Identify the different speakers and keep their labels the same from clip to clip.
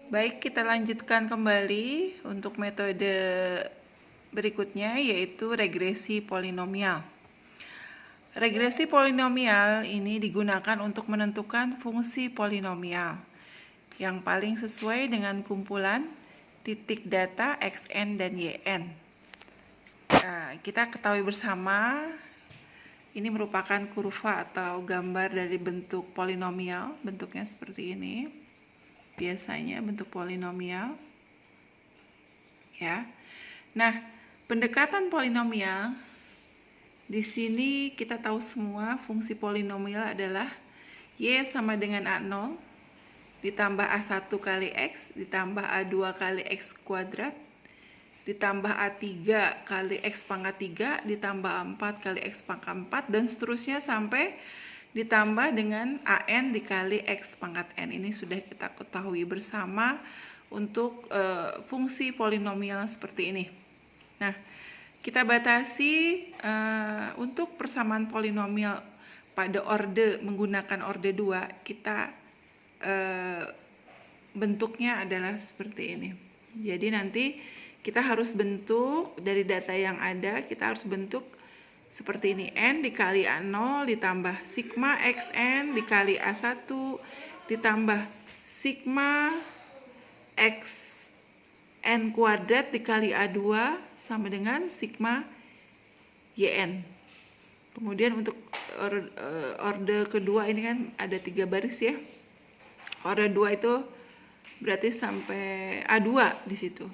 Speaker 1: Baik, kita lanjutkan kembali untuk metode berikutnya, yaitu regresi polinomial. Regresi polinomial ini digunakan untuk menentukan fungsi polinomial yang paling sesuai dengan kumpulan titik data xn dan yn. Kita ketahui bersama, ini merupakan kurva atau gambar dari bentuk polinomial, bentuknya seperti ini. Biasanya bentuk polinomial, ya. Nah, pendekatan polinomial di sini kita tahu semua fungsi polinomial adalah y sama dengan a0 ditambah a1 kali x ditambah a2 kali x kuadrat ditambah a3 kali x pangkat 3 ditambah a4 kali x pangkat 4 dan seterusnya sampai ditambah dengan an dikali x pangkat n. Ini sudah kita ketahui bersama untuk fungsi polinomial seperti ini. Nah, kita batasi untuk persamaan polinomial pada orde menggunakan orde 2, kita bentuknya adalah seperti ini. Jadi nanti kita harus bentuk dari data yang ada, kita harus bentuk seperti ini, n dikali a0 ditambah sigma xn dikali a1 ditambah sigma xn kuadrat dikali a2 sama dengan sigma yn. Kemudian untuk orde kedua ini kan ada 3 baris ya. Orde 2 itu berarti sampai a2 di situ.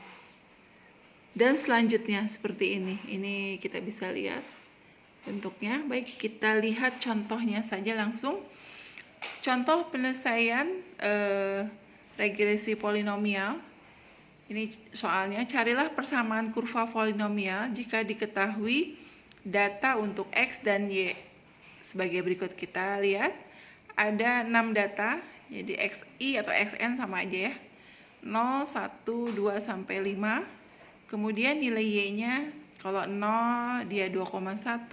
Speaker 1: Dan selanjutnya seperti ini. Ini kita bisa lihat bentuknya. Baik, kita lihat contohnya saja langsung. Contoh penyelesaian regresi polinomial. Ini soalnya, carilah persamaan kurva polinomial jika diketahui data untuk x dan y. Sebagai berikut, kita lihat ada 6 data, jadi xi atau xn sama aja ya. 0, 1, 2 sampai 5. Kemudian nilai y-nya kalau 0 dia 2,1,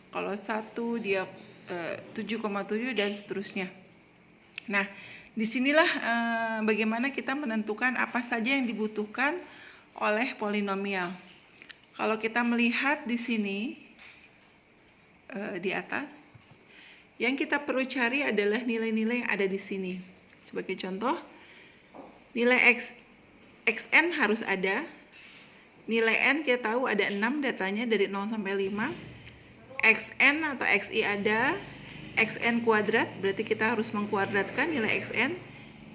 Speaker 1: kalau 1 dia 7,7 dan seterusnya. Nah, disinilah bagaimana kita menentukan apa saja yang dibutuhkan oleh polinomial. Kalau kita melihat di sini di atas, yang kita perlu cari adalah nilai-nilai yang ada di sini. Sebagai contoh, nilai xn harus ada. Nilai n kita tahu ada 6 datanya dari 0 sampai 5. Xn atau xi ada. Xn kuadrat berarti kita harus mengkuadratkan nilai xn.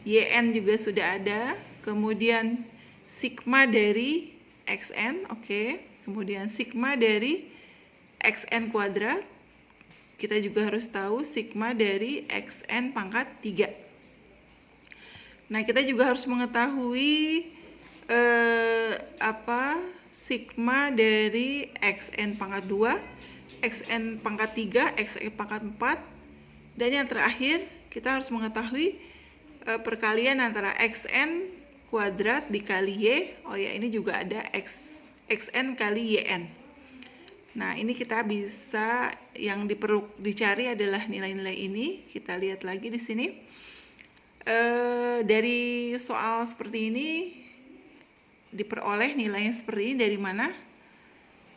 Speaker 1: Yn juga sudah ada. Kemudian sigma dari xn, oke. Kemudian sigma dari xn kuadrat. Kita juga harus tahu sigma dari xn pangkat 3. Nah, kita juga harus mengetahui sigma dari xn pangkat 2, xn pangkat 3, xn pangkat 4, dan yang terakhir kita harus mengetahui perkalian antara xn kuadrat dikali y. Oh ya, ini juga ada xn kali yn. Nah, ini kita bisa, yang perlu dicari adalah nilai-nilai ini. Kita lihat lagi di sini. Dari soal seperti ini diperoleh nilainya seperti ini dari mana?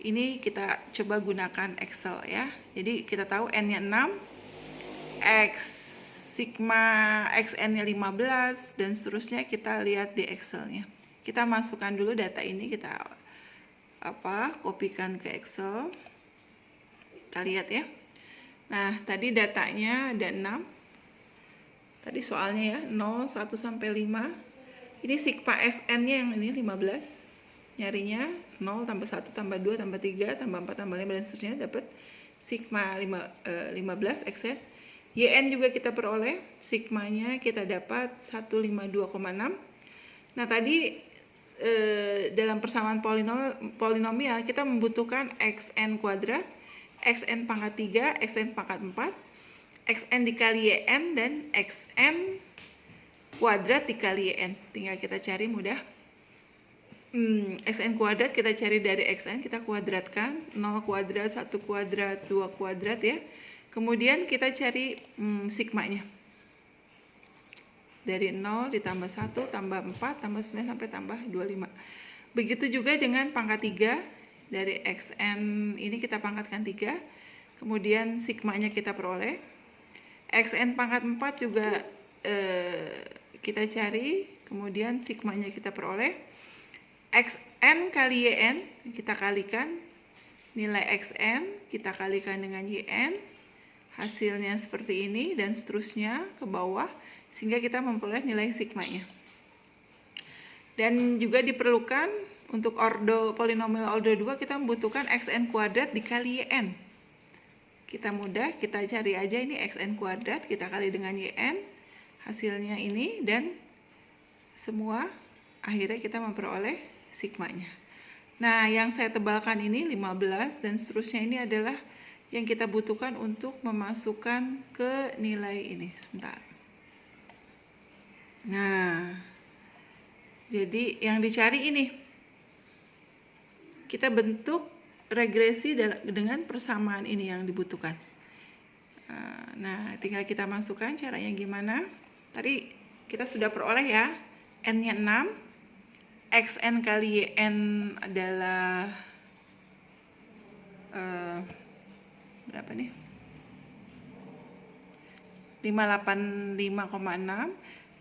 Speaker 1: Ini kita coba gunakan Excel ya. Jadi kita tahu n-nya 6, x sigma xn-nya 15 dan seterusnya. Kita lihat di Excel-nya. Kita masukkan dulu data ini, kita kopikan ke Excel. Kita lihat ya. Nah, tadi datanya ada 6. Tadi soalnya ya, 0, 1 sampai 5. Ini sigma xn-nya yang ini 15. Nyarinya 0 tambah 1 tambah 2 tambah 3 tambah 4 tambah 5 dan seterusnya, dapat sigma 15 xn. Yn juga kita peroleh, sigmanya kita dapat 152,6. Nah, tadi dalam persamaan polinomial kita membutuhkan xn kuadrat, xn pangkat 3, xn pangkat 4, xn dikali yn, dan xn kuadrat dikali yn. Tinggal kita cari mudah. Xn kuadrat kita cari dari xn, kita kuadratkan. 0 kuadrat, 1 kuadrat, 2 kuadrat ya. Kemudian kita cari sigmanya. Dari 0 ditambah 1 tambah 4 tambah 9 sampai tambah 25. Begitu juga dengan pangkat 3. Dari xn ini kita pangkatkan 3. Kemudian sigmanya kita peroleh. Xn pangkat 4 juga kita cari. Kemudian sigmanya kita peroleh. Xn kali yn kita kalikan. Nilai xn kita kalikan dengan yn. Hasilnya seperti ini dan seterusnya ke bawah, sehingga kita memperoleh nilai sigmanya. Dan juga diperlukan untuk polinomial ordo 2 kita membutuhkan xn kuadrat dikali yn. Kita mudah, kita cari aja ini xn kuadrat, kita kali dengan yn, hasilnya ini, dan semua akhirnya kita memperoleh sigmanya. Nah, yang saya tebalkan ini 15 dan seterusnya ini adalah yang kita butuhkan untuk memasukkan ke nilai ini. Sebentar. Nah, jadi yang dicari ini, kita bentuk regresi dengan persamaan ini yang dibutuhkan. Nah, tinggal kita masukkan caranya gimana. Tadi kita sudah peroleh ya, n-nya 6, xn kali yn adalah berapa nih? 585,6.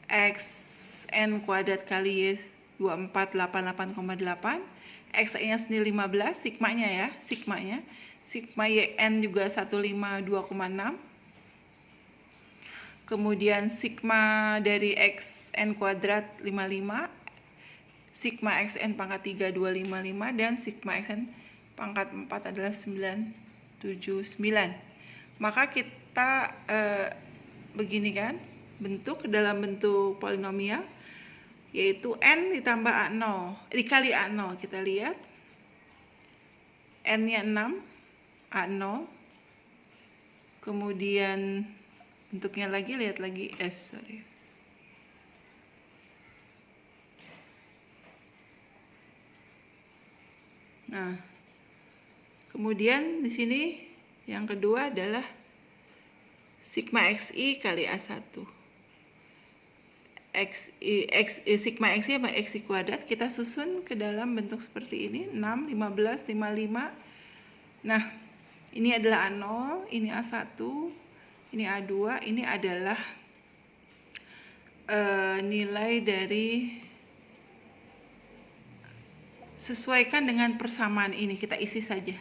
Speaker 1: Xn kuadrat kali y 2488,8. Xn-nya sendiri 15, sigmanya ya, sigmanya. Sigma yn juga 152,6. Kemudian sigma dari xn kuadrat 55. Sigma xn pangkat 3 255 dan sigma xn pangkat 4 adalah 979. Maka kita begini kan, bentuk dalam bentuk polinomial, yaitu n ditambah a0 dikali a0. Kita lihat n-nya 6, a0, kemudian bentuknya lagi, lihat lagi Nah, kemudian di sini yang kedua adalah sigma xi kali a1. Sigma xi sama xi kuadrat kita susun ke dalam bentuk seperti ini, 6, 15, 55. Nah, ini adalah a0, ini a1, ini a2, ini adalah nilai dari, sesuaikan dengan persamaan ini, kita isi saja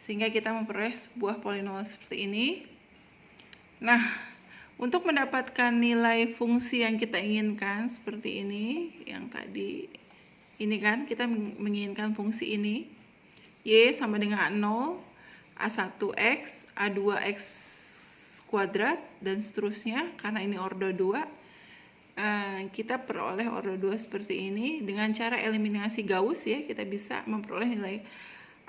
Speaker 1: sehingga kita memperoleh sebuah polinomial seperti ini. Nah, untuk mendapatkan nilai fungsi yang kita inginkan seperti ini, yang tadi ini kan kita menginginkan fungsi ini, y sama dengan a0, a1x, a2x kuadrat dan seterusnya, karena ini ordo 2. Kita peroleh ordo 2 seperti ini dengan cara eliminasi Gauss ya, kita bisa memperoleh nilai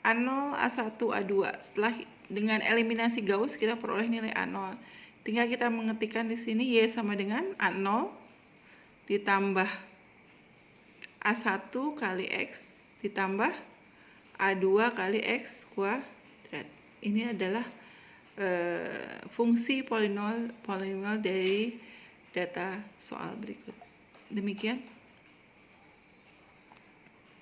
Speaker 1: A0, A1, A2. Setelah dengan eliminasi Gauss kita peroleh nilai A0. Tinggal kita mengetikkan di sini y sama dengan A0 ditambah A1 kali x ditambah A2 kali x kuadrat. Ini adalah fungsi polinomial dari data soal berikut. Demikian.